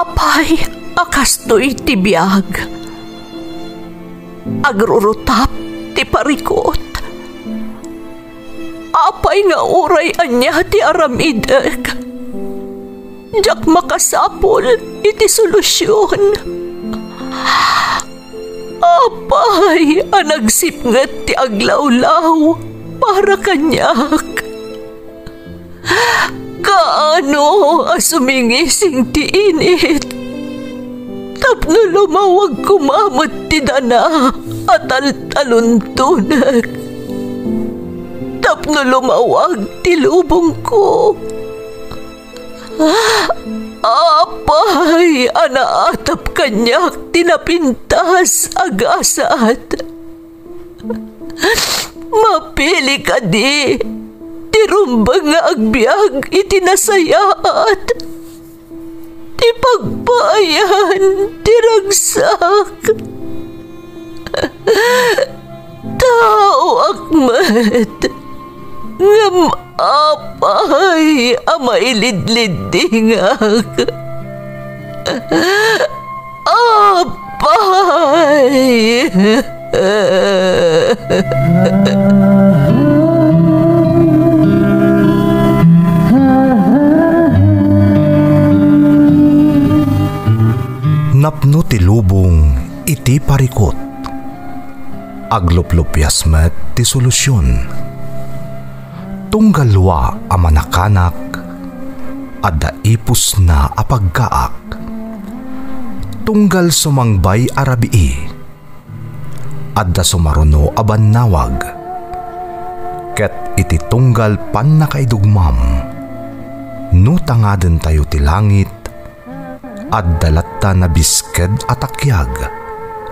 Apay, akastoy ti biyag. Agrurutap ti parikot. Apay nga uray anya ti aramideg. Jak makasapol iti solusyon. Apay, anagsipnget ti aglawlaw para kanyak. Kaano asumingising ti init. Tapno lumawag kumamot ti dana at taluntunag. Tapno lumawag ti lubong ko. Apay, anaatap kanyak tinapintas agasat. Mapili ka di, tirumbang nga agbyag itinasayaat. Ti pagpayan, tiragsak. Tao akmat, ngam apay, amailidlidingak. Apay. Napno ti lubong iti parikot. Agluplupyas met ti solusyon. Tunggalwa a manakanak adda ipus na apagkaak. Tunggal sumangbay arabii adda sumaruno a bannawag. Ket iti tunggal pan nakaidugmam no tangaden tayo ti langit adda latta na bisked atakyag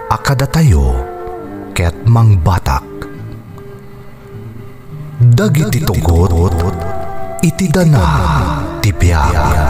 akada tayo ket mangbatak. Dagiti tugot iti dana ti biag.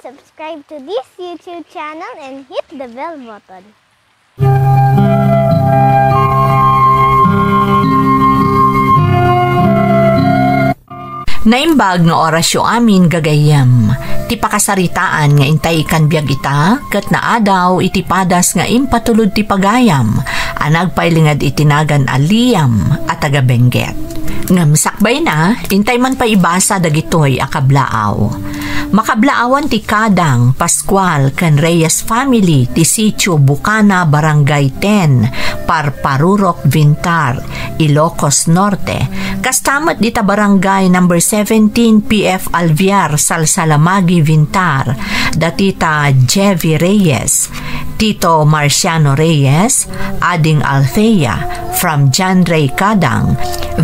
Subscribe to this YouTube channel and hit the bell button. Naimbag nga orasyo amin gagayam. Ti pakasaritaan nga intay kan biag ita, ket naadaw iti padas nga impatulod ti pagayam, anag pailingad itinagan aliyam at tagabengget. Ngam sakbay na, intay man pa ibasa dagitoy akablaaw. Makablaawan ti Kadang, Pascual, ken Reyes family ti Sitio Bucana, Barangay 10, Parparurok, Vintar, Ilocos Norte. Kastamat dita barangay number 17 PF Alviar, Salsalamagi, Vintar. Datita Jevi Reyes, Tito Marciano Reyes, Ading Althea, from John Ray Kadang,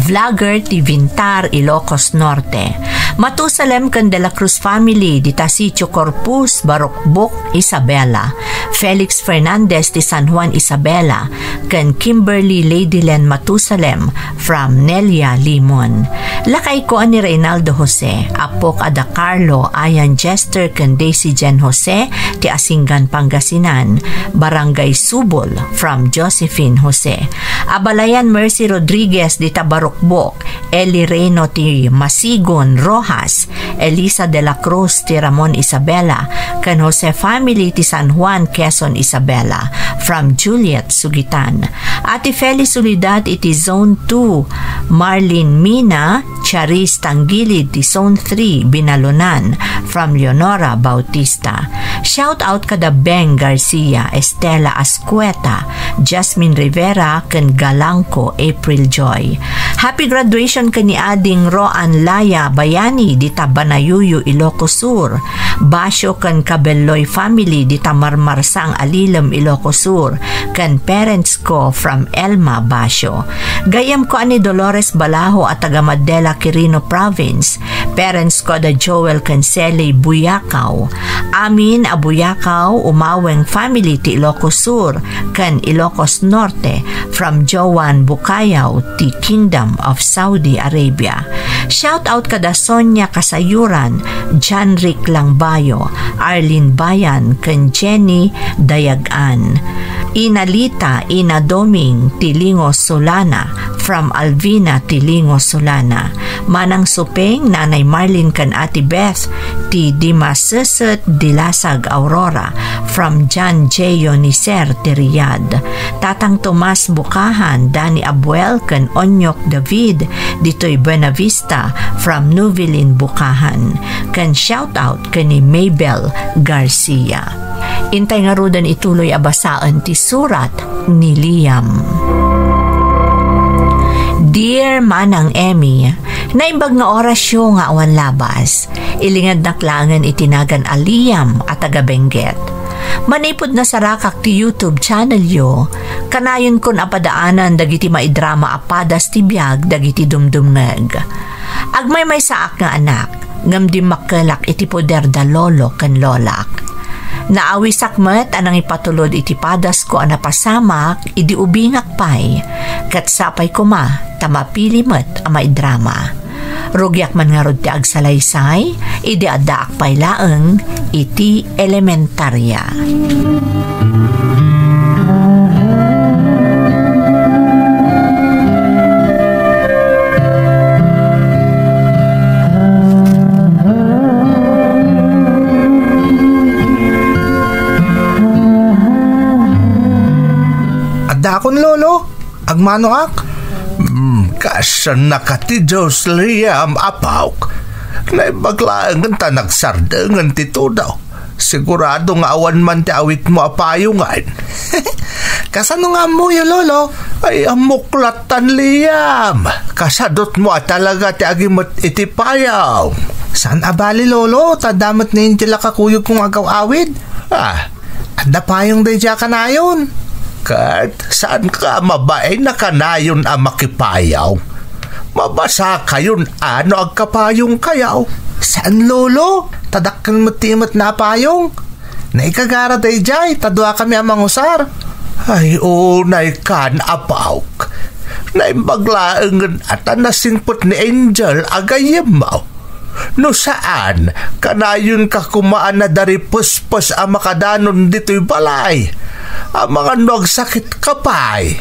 vlogger ti Vintar, Ilocos Norte. Matusalem ken De La Cruz family di Sitio Corpus, Barokbok, Isabela. Felix Fernandez di San Juan, Isabela. Ken Kimberly Ladylen Matusalem from Nelia, Limon. Lakay ko ani Reynaldo Jose, Apok Ada Carlo, Ayan Jester ken Daisy Jen Jose ti Asingan, Pangasinan. Barangay Subol from Josephine Jose. Abalayan Mercy Rodriguez di Barokbok, Eli Reyno ti Masigon, Rojas, Elisa de la Cruz ti Ramon, Isabela, ken Jose family ti San Juan, Quezon, Isabela, from Juliet, Sugitan. Ati Feli Solidad iti Zone 2, Marlene Mina, Charis Tangilid ti Zone 3, Binalunan, from Leonora Bautista. Shout out kada Beng Garcia, Estela Ascueta, Jasmine Rivera, ken Galangco, April Joy. Happy graduation kani ading Roan Laya Bayani di Banayuyo, Ilocos Sur. Basyo ken Cabelloy family di Marmarsang, Alilem, Ilocos Sur. Ken parents ko from Elma, Basyo. Gayam ko ani Dolores Balaho at taga Madela, Quirino Province. Parents ko da Joel Cancele Buyakaw. Amin a Buyakaw umaweng family ti Ilocos Sur kan Ilocos Norte from Joan Bukayaw ti Kingdom of Saudi Arabia. Shout out kada Sonia Kasayuran, John Rick Langbayo, Arlene Bayan kan Jenny Dayagan. Inalita Ina Doming Tilingo Solana from Alvina Tilingo Solana. Manang Supeng Nanay Marlene kan Ate Beth ti Dimasesat Dilasag Aurora from John J. Yoniser ti Riyadh. Tatang Tomas Bukahan Dani Abuel kan Onyok David ditoy Buenavista from Nuvilin Bukahan. Kan shout out kan ni Maybel Garcia. Intay nga rudan ituloy abasaan ti surat ni Liam. Dear Manang Emmy, naimbag nga orasyo nga awan labas, ilingad naklangan itinagan a Liam at taga-Benguet. Manipod na sarakak ti YouTube channel yo, kanayon kon apadaanan dagiti maidrama apadas ti biag dagiti dumdumngeg. Agmay may saak nga anak, ngam di makelak iti poder da lolo kan lolak. Naawi sakmet anang ipatulod iti padas ko anapasamak idi ubingak pay kat sapay ko ma tamapili met amay drama. Rugyak man nga rod ti agsalaysay idi adaak pay laeng iti elementarya. Dakon lolo, agmanoak. Kasan nakati Diyos Liam apawk. Naibaglaan nga nagsardengan tito daw. Sigurado nga awan man ti awit mo apayungan. Kasano nga mo yung lolo? Ay amuklatan Liam. Kasadot mo talaga ti agimot iti payaw. San abali lolo? Tadamat ni Angela kakuyog kong agaw awid. Anda payong day dya ka na yun. Kat, saan ka mabay na kanayon ang makipayaw? Mabasa kayon ano ang kapayong kayaw? Saan lolo? Tadakkan mo timot na payong? Naikagara day jay, tadwa kami ang mangusar. Ay unay kan apawk. Naimbaglaangan at nasingpot ni Angel agayem mo. No saan, kanayon ka kumaan na dari puspos ang makadanon dito'y balay. Ang mga nagsakit kapay.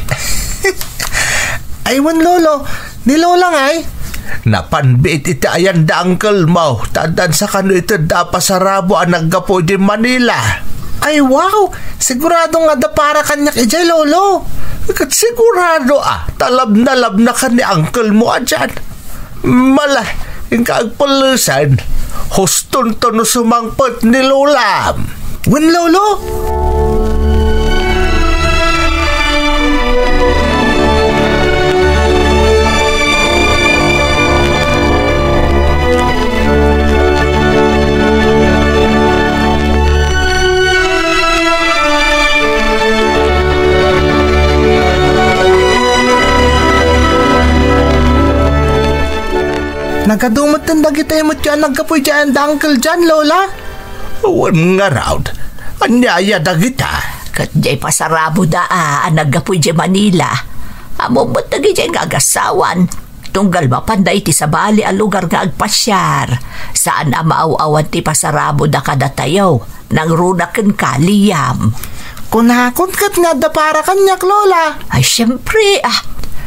Aywan lolo, ni lola ngay. Napanbit iti ayan da uncle mo. Tadan sa kano ito da pasarabo ang naggapo di Manila. Ay wow, sigurado nga da para kanyak ijay lolo. Kat sigurado talab na ka ni uncle mo dyan. Mala, yung kaagpalusan, huston to no sumangpot ni lola. Wen lolo? Nagadumot ng dagitay mo dyan, nagkapoy dyan, uncle dyan, lola? Wan nga raw, anyaya dagita. Kat jay pasarabo nagkapoy dyan Manila. Amo ba't nagi dyan gagasawan? Tunggal mapanday ti sa bali ang lugar nga agpasyar. Saan maaw-awan ti pasarabo da kadatayaw, nang runaken ka, Liam. Kunakon kat nga da para kanyak, lola. Ay, syempre,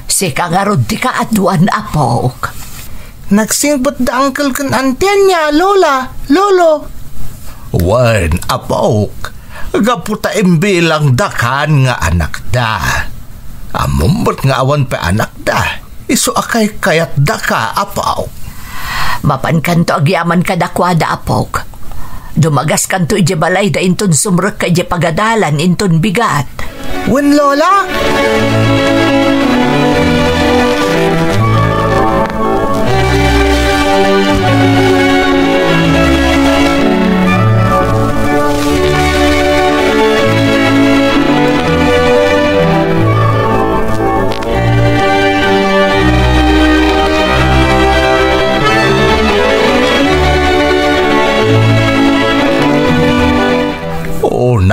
sika nga rod di ka aduan apok. Nagsimbot da uncle kan antiyan niya, lola, lolo. Wan, apok. Gaputa imbilang dakan nga anak da. Amumbot nga awan pa anak da. Iso akay kayat da ka, apok. Mapan kanto agyaman ka dakwada, apok. Dumagas kanto ije balay da inton sumrek ka ije pagadalan inton bigat. Wen lola?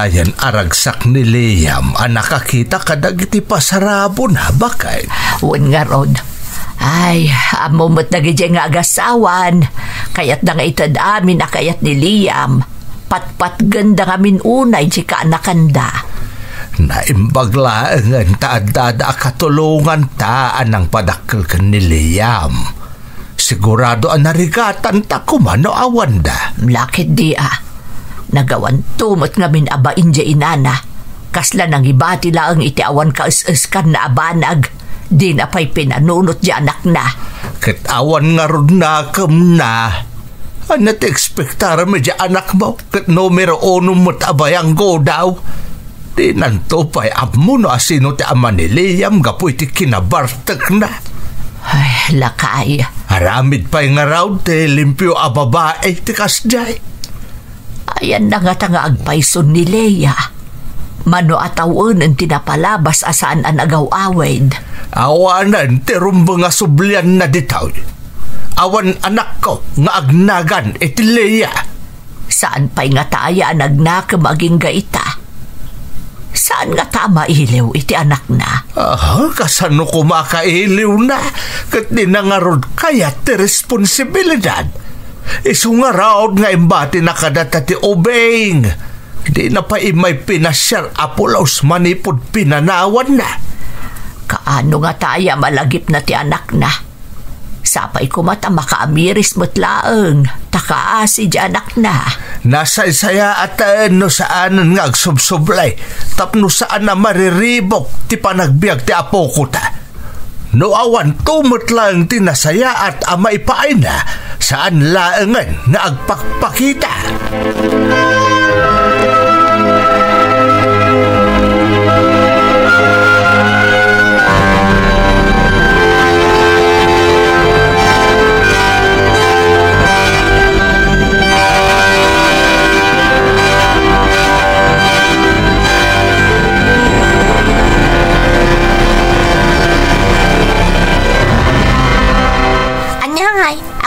Anayan aragsak ni Liam ang nakakita kadag iti pasarabo na bakay. Wan nga rod. Ay, amumot na gidya nga agasawan. Kayat na nga itad amin na kayat ni Liam. Pat-pat ganda ngamin unay di ka anakanda. Naimbaglaan taadada katulungan taan ng padakkel ka ni Liam. Sigurado ang narigatan ta kumano awan da. Lakit di Nagawan tumot ngamin aba inja inana. Kasla nang ibati lang iti awan ka is-iskan na abanag. Di na pa'y pinanunot di anak na. Awan nga ron na kam na. Anat ekspektara mo di anak mo. Kat numero 1 mo't abayang go daw. Di nanto pa'y amo no asino ti ama ni Liam gapu iti kinabartak na. Ay, lakay. Haramid pa'y nga raw ti limpyo a babae ti kasjay. Ayan na nga tanga agpayson ni Leia. Mano atawon ang tinapalabas asaan ang agaw-awed. Awanan ti rumba nga sublian na ditaw. Awan anak ko nga agnagan iti Leia. Saan pa'y nga taaya ang agnaka maging gaita? Saan nga tama iliw iti anak na? Kasano ko makailiw na? Kat di nangarod kaya ti responsibilidad. Isungaraod nga imbati na kadata ti obeng. Di na pa imay pinasyar apulaos manipod pinanawan na. Kaano nga taya malagip na ti anak na? Sapay ko mata makaamiris mo't laeng. Takaasi di anak na. Nasa isaya at no saan nga agsubsublay. Tapno saan na mariribok ti panagbiag ti apo ko ta. No awan tumot lang tinasaya at amaipaay na saan laengan na agpakpakita.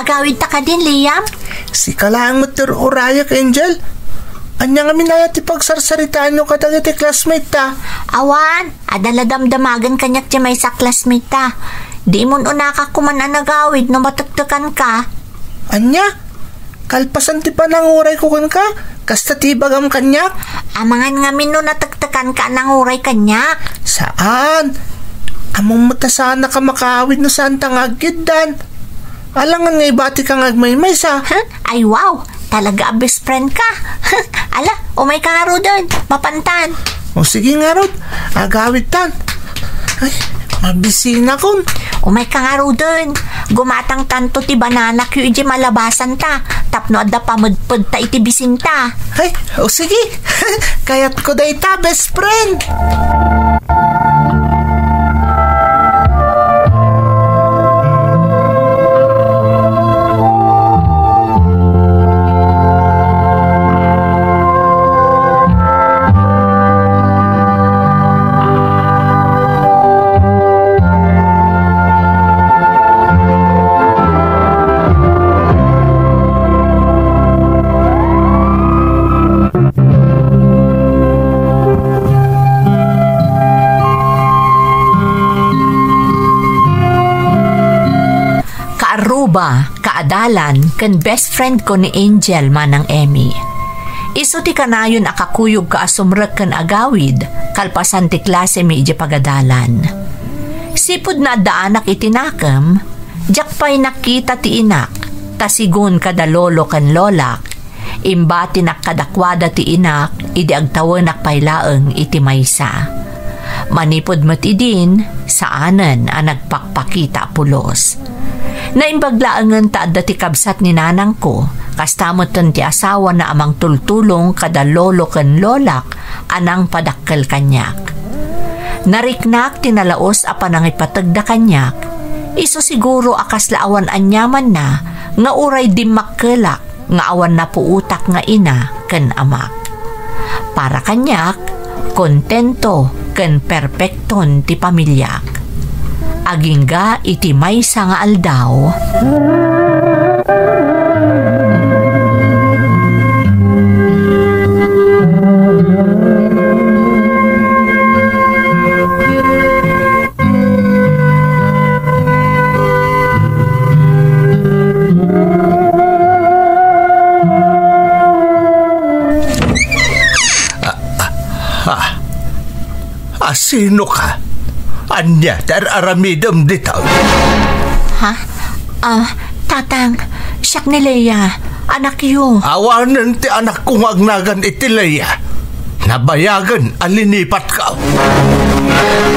Agawid ta ka din, Liam? Si kalaang mater Orayak, Angel. Anya nga minaya ti pagsarsaritaan nyo kadag iti classmate ta. Awan, adala damdamagan kanyak ti may sa classmate ta. Di mon unaka kuman nagawid no matagtakan ka. Anya? Kalpasan ti pananguray ko kan ka? Kasta ti bagam kanyak? Amangan nga min no natagtakan ka nanguray kanyak. Saan? Among matasana ka makawid no saan tangagid dan. Alangan nga ibati kang agmaymay sa. Ay wow, talaga best friend ka. Ala, umay ka nga ro doon, mapantan. O sige nga ro, agawid tan. Ay, mabisina kon. Umay ka nga ro doon, gumatang tanto ti banana kyu iji malabasan ta. Tapno adda pamudpud ta iti bisin ta. Ay, o sige, kayat ko day ta, best friend. Kaadalan kan best friend ko ni Angel manang Emmy. Isu ti kanayon akakuyog ka asumrek kan agawid kalpasan ti klase mi iji pagadalan. Sipud na daanak itinakam, jak pa'y nakita ti inak, tasigun kada lolo kan lolak, imbati nak kadakwada ti inak, idi agtawanak pa'y laeng iti maysa. Manipod mat idin, saanan ang nagpakpakita pulos. Naimbaglaangan ta dati kabsat ni nanang ko, kastamot ti asawa na amang tultulong kada lolo ken lolak anang padakkel kanyak. Nariknak tinalaos apan ang ipatagda kanyak, iso siguro akas laawan anyaman na nga uray dimmakkelak nga awan na puutak nga ina ken amak. Para kanyak, kontento ken perpekton ti pamilyak. Agingga iti maysa nga aldaw. Asino ka? Anya, aramidam dito. Ha? Tatang, siyak ni Leia. Anak yu. Awanan ti anak kong agnagan iti Leia. Nabayagan, alinipat ka.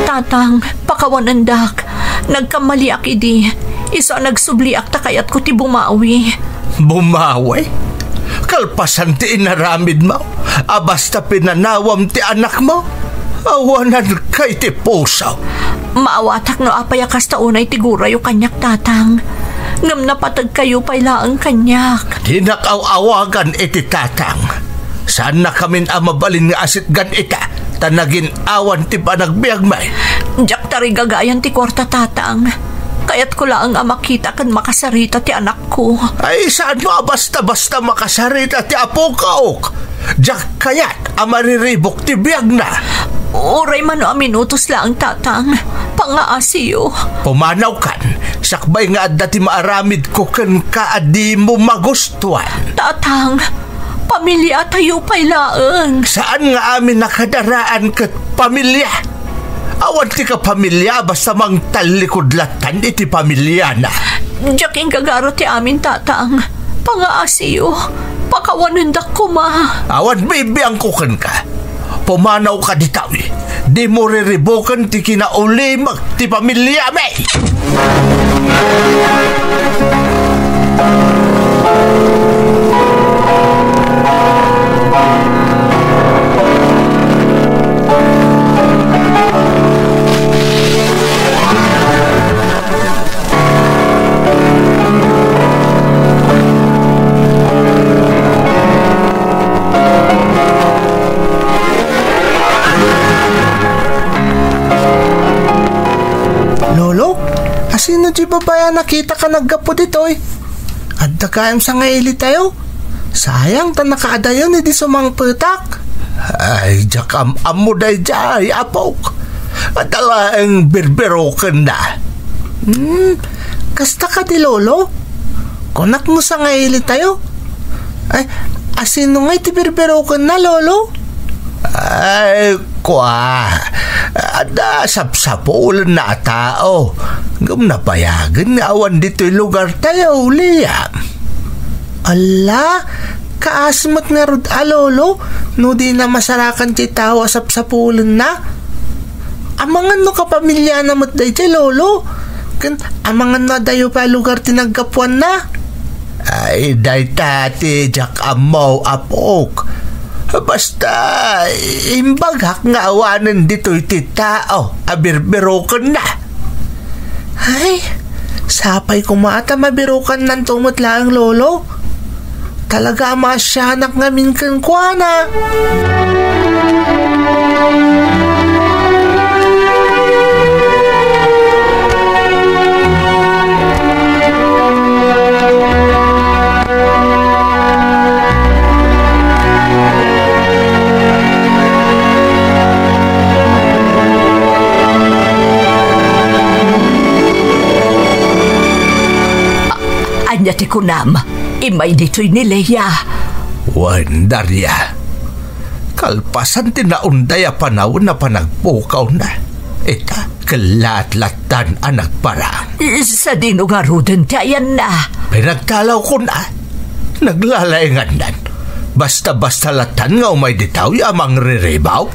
Tatang, pakawanandak. Nagkamali ak idi. Isa nagsubli ak takayat ko ti bumawi. Bumawi? Kalpasan ti inaramid mo. Basta pinanawam ti anak mo. Awanan kay ti puso. Maawatak no apayakas taunay tigura yu kanyak, tatang. Ngam napatag kayo pailaang kanyak. Hinakaw-awagan iti tatang. Saan na kamin mabalin nga asit gan ita? Tanagin awan ti panagbiag may. Jak tari gagayan ti kwarta, tatang. Kaya't ko lang makita kan makasarita ti anak ko. Ay, saan mo basta-basta makasarita ti apo kaok? Jak kayat mariribok ti biag na. Uray man no minutos lang, tatang. Pangaasiyo. Pumanaw kan. Sakbay nga adda ti maaramid ko kan kaadi mo magustuhan. Tatang, pamilya tayo pailaang. Saan nga amin nakadaraan kat pamilya? Awan ti ka pamilya basta mang talikudlatan iti pamilya na. Diyaking gagaro ti amin, tatang. Pangaasiyo. Pakawanundak ko, ma. Awan bibiyang kukan ka. Pumanaw ka di tawi. Di mo riribukan ti kinaulimag ti pamilya may. Sino di babaya nakita ka naggapo ditoy? Adda kayam sa ngaili tayo. Sayang ta nakaadayon di sumang petak. Ay, jakam amuday jay apok. Adala ang birbiroken na. Kasta ka di lolo? Konak mo sa ngaili tayo? Ay, asino nga iti birbiroken na lolo? Ay, kwa. Ada sapsapulan na tao. Ngam napayagan nga awan dito'y lugar tayo, Liam. Ala, kaasmat nga rod lolo, no di na masarakan ti tao sapsapulan na. Amangan no kapamilya na matday ti lolo. Kan amangan na dayo pa lugar tinagkapuan na. Ay, day tati, jak amaw apok. Basta, imbagak nga awanan dito'y ti tao, abirbirokan na. Ay, sapay kumata mabirukan ng tumutlaang lolo. Talaga masyanak ngamin kan kuana. Anya ti kunam, imay dito'y ni Leia. Wan, Darya. Kalpasan tinaunday panahon na panagpukaw na. Ita, kalat-latan ang nagparang. Sa dino nga ruden tiyan na. Pinagtalaw ko na. Naglalayangan nan. Basta-basta latan nga umay ditaw amang riribaw.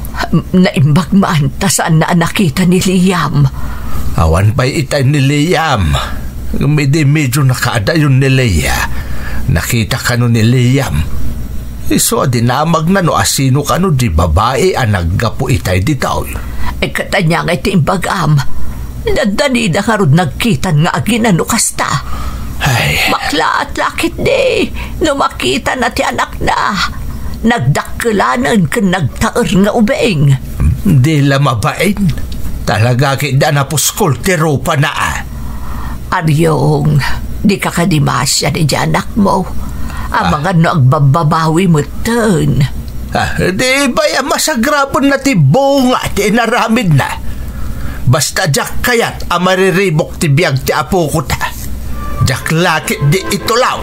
Naimbag man ta saan na nakita ni Liam. Awan pa'y itay ni Liam. Medyo nakaada yun ni Leia. Nakita ka no ni Liam. Iso dinamag na no asino ka no di babae ang naggapo itay ditaw. Katanya nga itiimbag am. Nadani na karod nagkitan nga aginano kasta. Ay. Bakla at lakit di. No makita na ti anak na. Nagdakulanan ka nagtaer nga ubeng. Di lamabain. Talaga kita na puskol ti rupa na Aryong, di ka kadimasya ni anak mo. Ang mga no agbababawi mo ton. Di ba yung masagrapon na ti bunga ti inaramid na? Basta jak kayat mariribok ti biyag ti apo ko ta. Jak lakit di itulaw.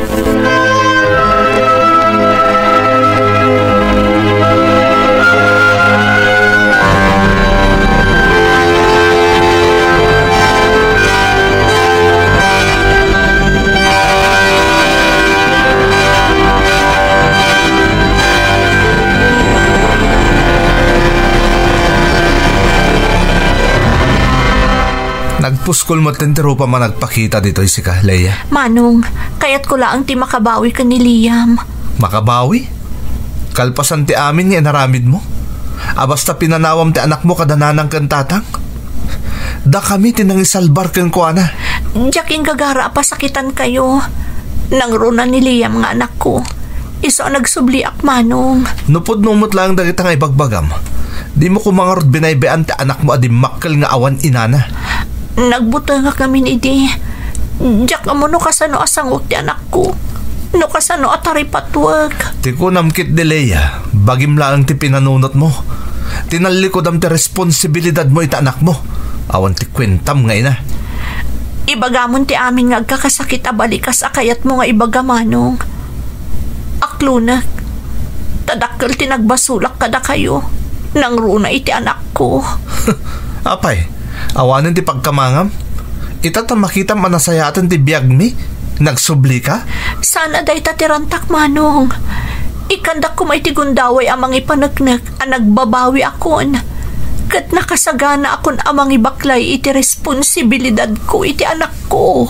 puskol mo tentero pa man nagpakita dito si ka, Leia. Manong, kaya't ko laang ti makabawi ka ni Liam. Makabawi? Kalpasan ti amin nga naramid mo? Basta pinanawam ti anak mo kadananang kang tatang? Da kami tinangisalbar kang kuana. Diyak yung gagara pasakitan kayo. Nangruna ni Liam nga anak ko. Iso nagsubliak, Manong. Nupod numot lang dagit nga ibagbagam. Di mo kumangarot binaybean ti anak mo adi makkel nga awan inana. Nagbuta nga kami ni di. Diyak mo no kasano asangot ti anak ko. No kasano atari patwag. Ti ko namkit di Leia, bagim lang ti pinanunot mo. Tinalikod am ti responsibilidad mo ita anak mo. Awan ti kwentam nga ina. Ibagamon ti amin nga agkakasakit abalikas akayat mo nga ibaga, Manong. Aklunak, tadakkel ti nagbasulak kada kayo. Nangruna iti anak ko. Apay, awanin ti pagkamangam. Ita ta makita manasayatan ti biyag mi. Nagsubli ka? Sana day tatirantak, Manong. Ikandak ko may tigundaway amang ipanagnak ang nagbabawi akon. Kat nakasagana akon amang ibaklay iti responsibilidad ko iti anak ko.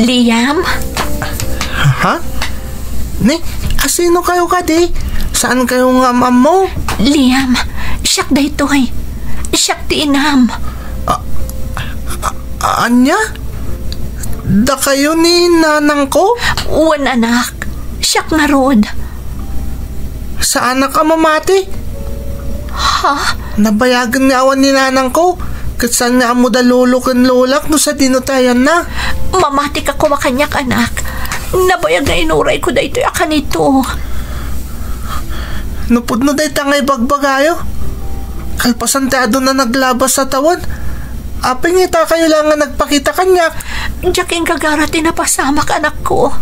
Liam? Ha? Ni, asino kayo ka di? Saan kayo nga mo? Liam, siyak da ito ay. Siyak ti inam. Anya? Da kayo ni nanang ko? Uwan anak, siyak nga rod. Saan ka mamati? Ha? Nabayagan nga awan ni nanang ko? Katsan nga mo da lolo kan lolak no sa dinutayan na? Mamati ka ko makanyak anak. Nabayag na inuray ko da ito akan ito. Nupod no day tangay bagbagayo. Kalpasan tayo na naglabas sa tawan. Aping ita kayo lang nga nagpakita kanyak. Diyak yung gagaratin na pasamak anak ko.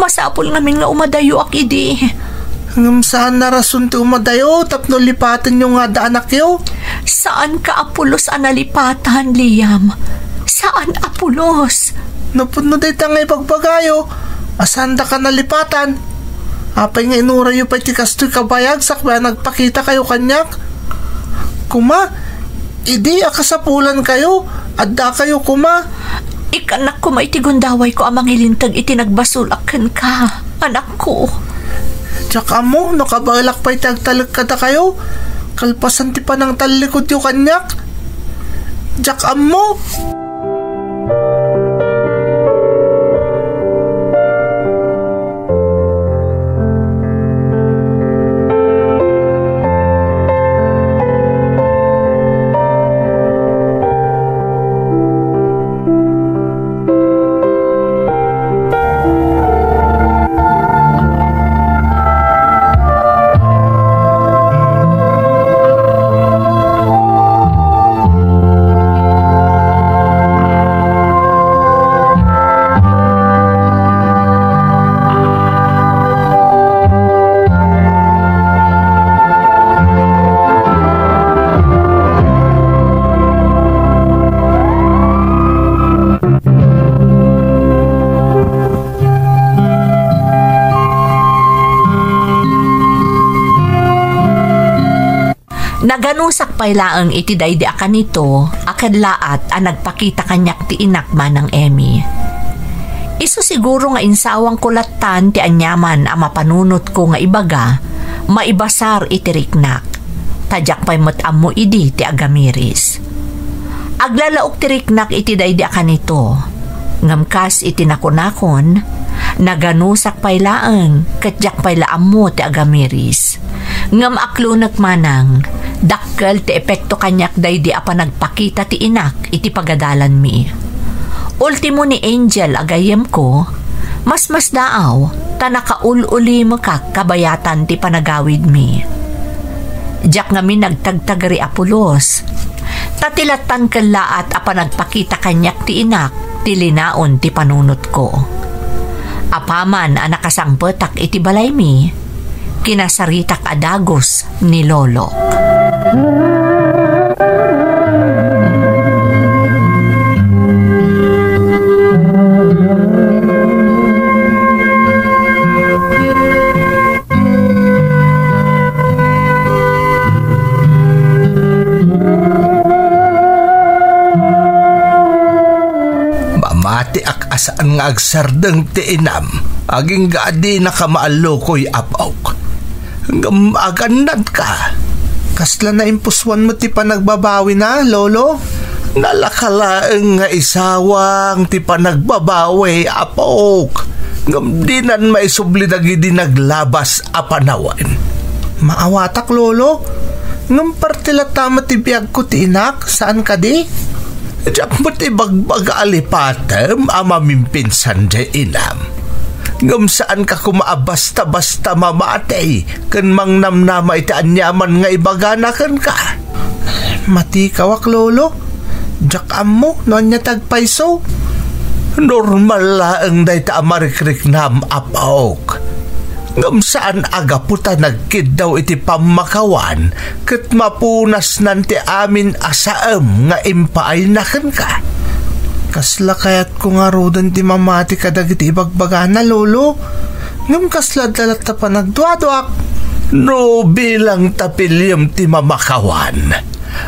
Masapol namin nga umadayo ak idi. Ngam saan na rason ti umadayo tapno lipatan yung nga da anak yo? Saan ka apulos analipatan, Liam? Saan apulos? Napod no day tangay bagbagayo. Asan da ka nalipatan? Apay nga inura yu pa'y tikastoy kabayag sakba nagpakita kayo kanyak. Kuma, idi akasapulan kayo. Adda kayo kuma. Ikanak ko may tigundaway ko amang ilintag itinagbasulakan ka, anak ko. Tsaka mo, nakabalak pa'y tagtalag kada kayo. Kalpasan ti pa ng talikod yung kanyak. Tsaka mo. Naganusak pa'y laang iti daydi akan ito, akadlaat ang nagpakita kanyak ti inak manang Emmy. Iso siguro nga insawang kulatan ti anyaman ang mapanunot ko nga ibaga, maibasar iti riknak. Tadyak pa'y matam mo idi ti agamiris. Aglalaok ti riknak iti daydi akan ito, ngamkas iti nakunakon, naganusak pa'y laang, katyak pa'y laam mo ti agamiris. Ngam aklunak manang, dakkel ti epekto kanyak daydi apa nagpakita ti inak iti pagadalan mi. Ultimo ni Angel agayem ko, mas daaw ta nakaululi mo kak kabayatan ti panagawid mi. Diyak nga mi nagtagtagari apulos, tatilatan kalaat apa nagpakita kanyak ti inak ti linaon ti panunot ko. Apaman ang nakasangpetak iti balay mi, kinasaritak adagos ni Lolo. Mamati ak asaan nga agsardeng ti inam, aging gaadi na kamaalo ko'y apaok. Hanggang aganad ka. Kasla na impuswan mo ti panagbabawi na, Lolo? Nalakalaeng nga isawang ti panagbabawi, apaok. Ngam dinan maisubli dagiti naglabas a panawan. Maawatak, Lolo? Ngam partila tama ti biyag ko ti inak, saan ka di? Diyak mo't ibagbaga alipatem amamimpinsan di inam. Ngam saan ka kumaabasta-basta mamatay kan mangnamnama iti anyaman nga ibaganakan ka. Mati kawak, Lolo. Diyak amo, noon niya tagpaiso. Normal laeng day ta amarikrik-nam apaok. Ngam saan aga puta nagkid daw iti pamakawan ket mapunas nanti amin asaem nga impaay naken ka. Kasla kayat ko nga rodan ti mamati kadag iti ibagbagana, Lolo. Ngam kasla dalat ta panagduaduak. No bilang tapilyam ti mamakawan.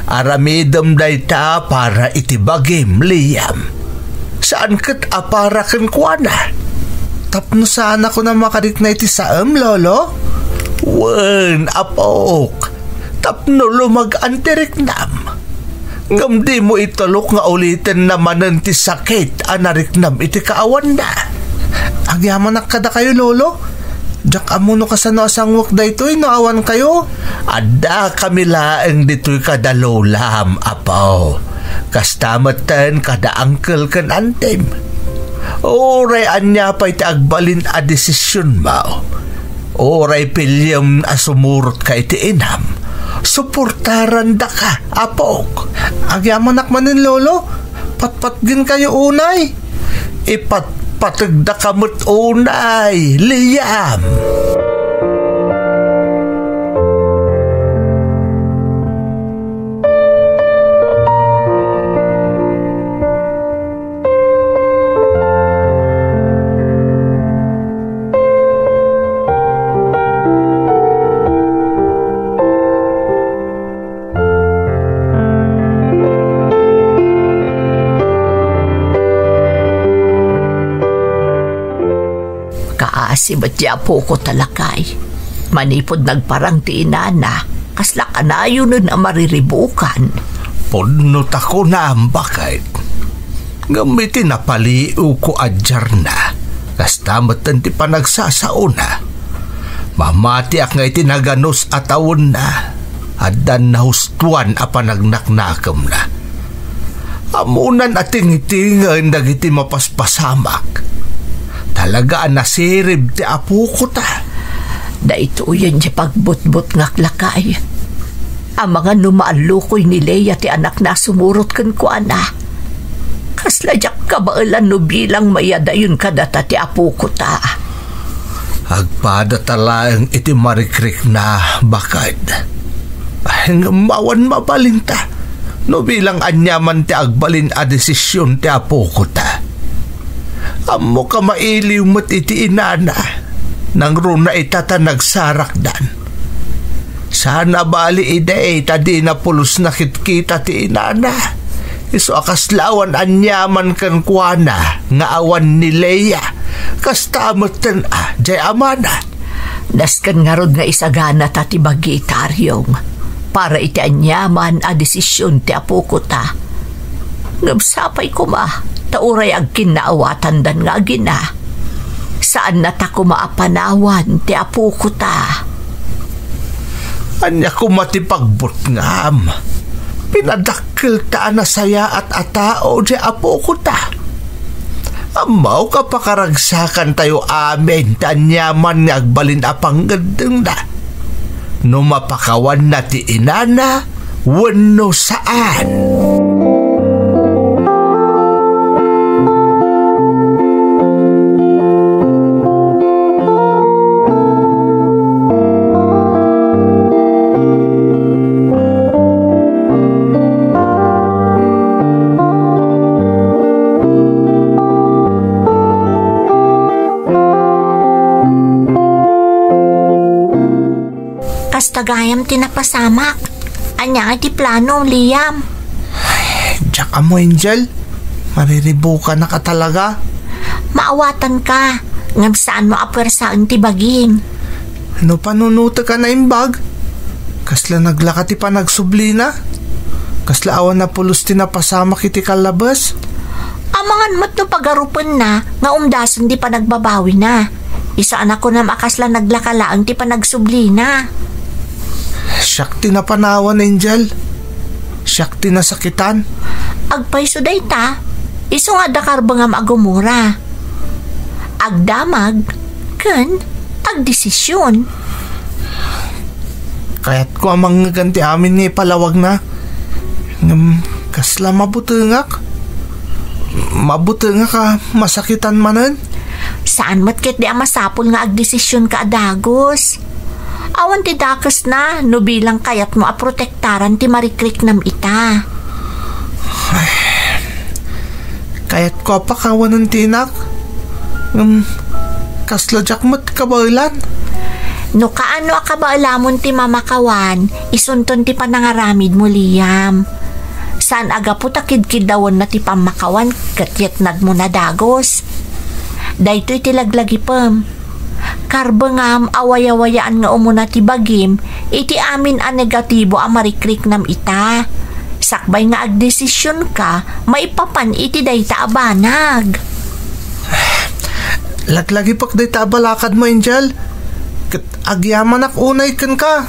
Aramidem day ta para iti bagim liyam. Saan ket aparaken kuana? Tapno sana ko na makarik na iti saam, Lolo? Wen, apok. Tapno lumag-antirik nam. Ngam di mo itulok nga ulitin naman ti sakit anarik nam iti kaawan na. Agyaman nakada kayo, Lolo? Diyak amuno ka sa nasangwak da ito'y naawan kayo? Ada kami laeng dito'y kadalolam, apaw. Kastamatan kada angkel kan antem. Oray anya pa'y agbalin a desisyon mo. Oray pilyam a sumurot ka iti inam. Suportaran da ka, apok. Agyaman akmanin, Lolo. Patpatgin kayo unay. Ipatpatag da kamot unay, liyam. Kaasibat di apo ko talakay. Manipod nagparang ti inana, kasla kanayo nun na mariribukan. Punot ako na ang bakit. Gamitin na paliw ko adjar na. Kastamatan ti panagsasauna. Mamati ak nga itinaganos atawon na. Adan na hustuan a panagnaknakam na. Amunan ating itingan dagiti mapaspasamak. Talaga nasirib ti apo ko ta. Da ito yan di pagbutbut ngaklakay. Ang mga numaalukoy ni Leia ti anak na sumurot kan ko ana. Kasla jak kabailan no bilang mayadayon kadata ti apo ko ta. Agpada talang iti marikrik na bakad. Ay mawan mabalinta. No bilang anyaman ti agbalin a desisyon ti apo ko ta. Amo ka mailiw mo't iti inana nang runa itata nagsarakdan. Sana bali ide tadi na pulos na kitkita ti inana. Iso akaslawan anyaman kan kuana nga awan ni Leia. Kastamotan jay amana. Naskan nga rod nga isagana tati bagitaryong para iti anyaman a desisyon ti apo ko ta. Ngabsapay ko ma. Tauray ag kinaawatan dan nga gina. Saan na ta kumaapanawan ti apo ko ta? Anya ko matipagbot ngam. Pinadakkel ta na saya at atao di apo ko ta. Amaw ka pakaragsakan tayo amin tanyaman nga agbalin apang gandeng na. No mapakawan na ti inana, wano saan? Basta gayam tinapasamak. Anya iti plano, Liam. Diyak mo, Angel. Mariribo ka na ka talaga. Maawatan ka. Ngam saan mo apwersaan ti baging. Ano panunuta ka na imbag? Kasla naglakati pa nagsubli na? Kasla awan na pulos tinapasama kiti kalabas? Amangan mo't no pagarupan na, nga umdason di pa nagbabawi na. Isaan ako na makasla naglakalaang ti pa nagsubli na. Siyakti na panawan, Angel. Siyakti na sakitan. Agpay so day ta, iso nga dakar ba nga maagumura. Agdamag, ken, agdesisyon. Kaya't ko amang ganti amin ni palawag na. Kasla mabutengak. Mabutengak ka masakitan manan. Saan mo't ket di masapol nga agdesisyon ka adagos. Awan ti dakas na, no bilang kayat mo aprotektaran ti marikrik nam ita. Kaya't ko pa kawanan tinak. Kasla jak mo't kabailan. No kaano akabaalamon ti mamakawan, isunton ti panangaramid mo, Liam. Saan aga po takid-kid dawon na ti pamakawan, katyat nagmo na dagos. Daytoy ti laglagi pam. Karbangam awaya-wayaan nga umuna ti bagim, iti amin a negatibo a marikrik nam ita. Sakbay nga agdesisyon ka, maipapan iti dayta abanag. Laglagi pak dayta abalakad mo, Angel. Agyaman ak unay kan ka.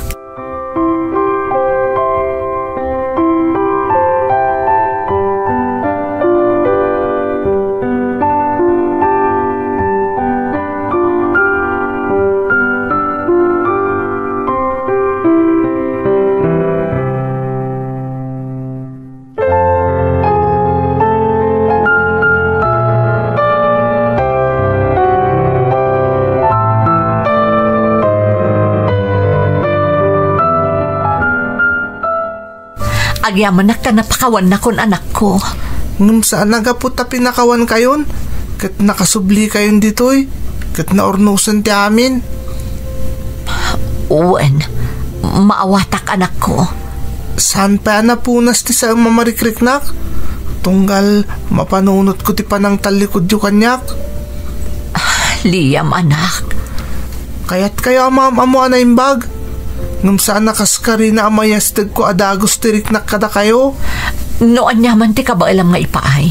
Agyaman na ka napakawan na kon anak ko. Ngam saan nagaputa pinakawan kayon? Kat nakasubli kayon ditoy? Kat naornusan ti amin? Uwan, maawatak anak ko. Saan pa napunas ti sa mamarikriknak? Tunggal mapanunot ko ti panang talikod yu kanyak? Liam, anak. Kaya't kayo amo anaimbag? Ngam saan nakaskari na amayastag ko adagos tiriknak kada kayo? Noon yaman ti kabailam nga ipaay.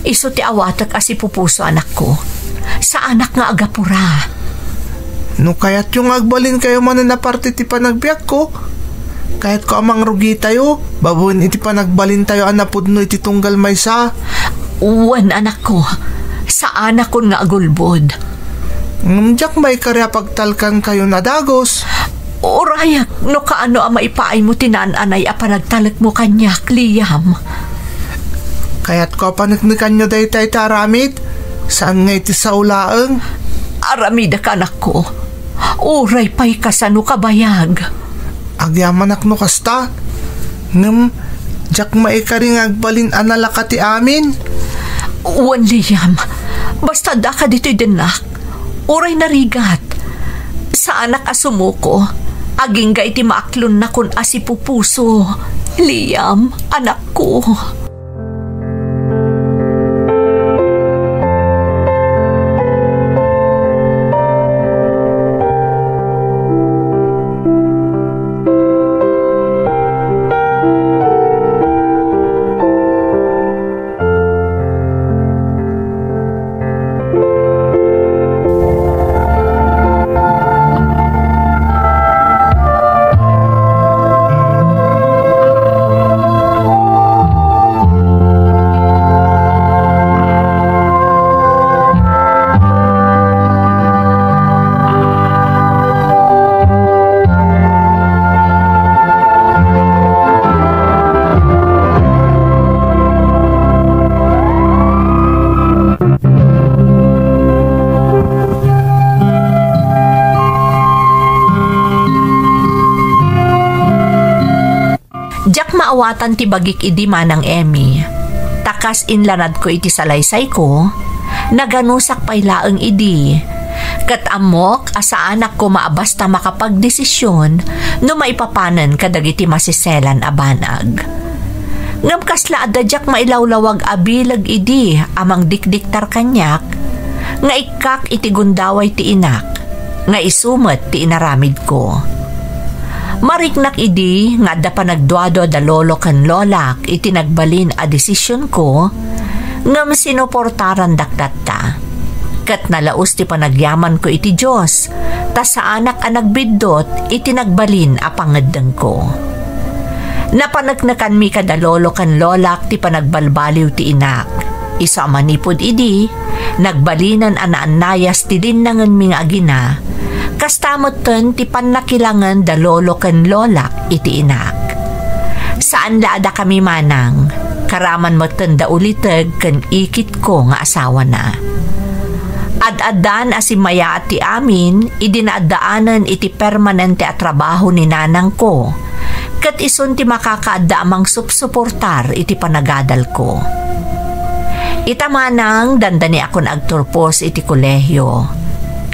Iso ti awatak asi pupuso anak ko. Sa anak nga agapura. No kaya't yung agbalin kayo mananaparte ti panagbiyak ko. Kaya't ko amang rugi tayo. Babuin iti panagbalin tayo anapudno iti tunggal maysa. Uwan anak ko. Sa anak ko nga agulbod. Diyak may karya pagtalkan kayo na dagos. Orayak, no kaano ang maipaay mo tinaan-anay a panagtalak mo kanyak, Liam. Kaya't ko panagnikan nyo day tayo taramid. Saan nga iti sa ulaang? Aramida ka anak ko. Uray pa'y kasano kabayag. Agyaman ak no kasta. Ngam, diyak maikaring agbalin analakati amin. Uwan, Liam. Basta da ka dito'y dinak. Uray narigat. Sa anak asumuko, aging ga iti maaklon na kun asipupuso. Liam, anak ko. Jak maawatan ti bagik idi manang Emmy. Takas inlanad ko iti salaysay ko, naganusak pay laeng idi. Kat amok, asa anak ko maabasta makapagdesisyon no maipapanan kadagiti masiselan a banag. Ngam kasla adadyak mailawlawag abilag idi amang dikdiktar kanyak, nga ikak iti gundaway ti inak, nga isumet ti inaramid ko. Mariknak idi nga adda pa nagduado da lolo kan lolak iti nagbalin a desisyon ko, ngam sinuportaran dakdatta. Kat nalaos ti panagyaman ko iti Diyos, ta sa anak a nagbidot iti nagbalin a pangaddang ko. Napanagnakan mi kada lolo kan lolak ti panagbalbaliw ti inak. Isa manipod idi, nagbalinan anaanayas ti dinangan mi nga agina, kastamot ten ti pannakilangan da lolo kan lolak iti inak. Saan laada kami manang, karaman mo ten da uliteg kan ikit ko nga asawa na. Ad-adan asimaya at ti amin, idinaadaanan iti permanente at trabaho ni nanang ko, kat isun ti makakaadda amang supsuportar iti panagadal ko. Itamanang dandani akon agturpos iti kolehyo,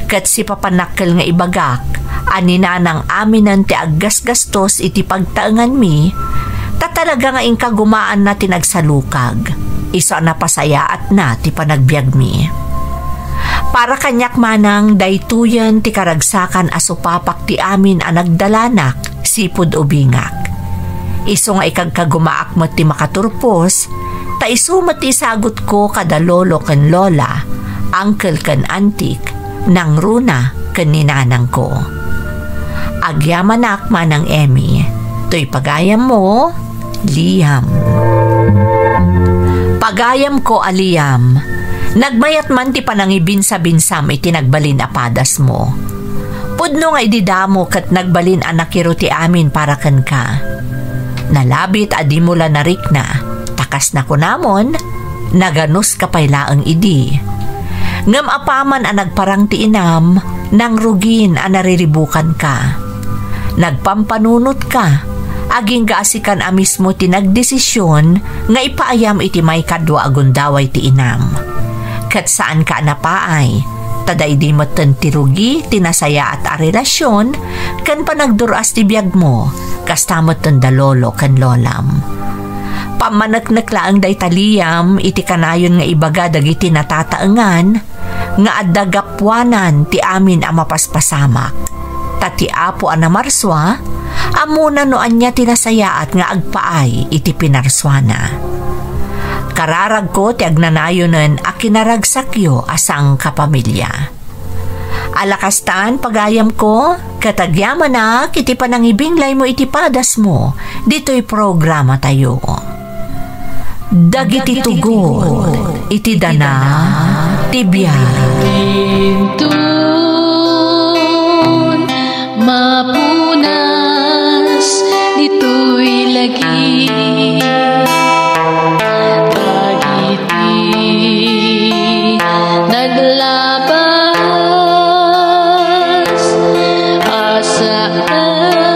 kat si papanakkel nga ibagak, ani nanang aminan ti aggasgastos iti pagtaengan mi, ta talaga nga ingkagumaan na tinagsalukag, isa na pasayaat na ti panagbiag mi. Para kanyak manang daytuyan ti karagsakan asupapak ti amin a nagdalanak sipud ubingak. Iso nga ikagkagumaak mo ti makaturpos, ta isumat ti sagot ko kada lolo ken lola, uncle ken antik, nang runa ken ninanang ko. Agyamanak manang Emmy, to'y pagayam mo, Liam. Pagayam ko Liam, nagmayat man ti panangibin sa binsam iti nagbalin apadas mo. Pudno nga ididamo kat nagbalin anakiro ti amin para ken ka. Nalabit adi mula narik na, takas na ko namon, naganos kapaylaang idi. Ngam apaman ang nagparang ti inam, nang rugin ang nariribukan ka. Nagpampanunot ka, aging kaasikan a mismo ti nagdesisyon nga ipaayam iti may kadwa agundaway ti inam. Kat saan ka napaay, taday di matan ti rugi, tinasaya at a relasyon, kan panagduras ti biyag mo, kastamot tan da lolo kan lolam. Pamanaknakla ang day taliyam, iti kanayon nga ibaga dagiti natataengan, nga addagapwanan ti amin a mapaspasamak. Tati apo a namarswa, amuna noan niya tinasayaat nga agpaay iti pinarswana. Kararag ko ti agnanayonan a kinaragsakyo asang kapamilya. Alakastan pagayam ko, katagyaman na kiti panangibinglay mo iti padas mo, dito'y programa tayo. Dagiti tugod, iti dana, tibiyag. Tintun, mapunas, dito'y lagi. Naglabas asaan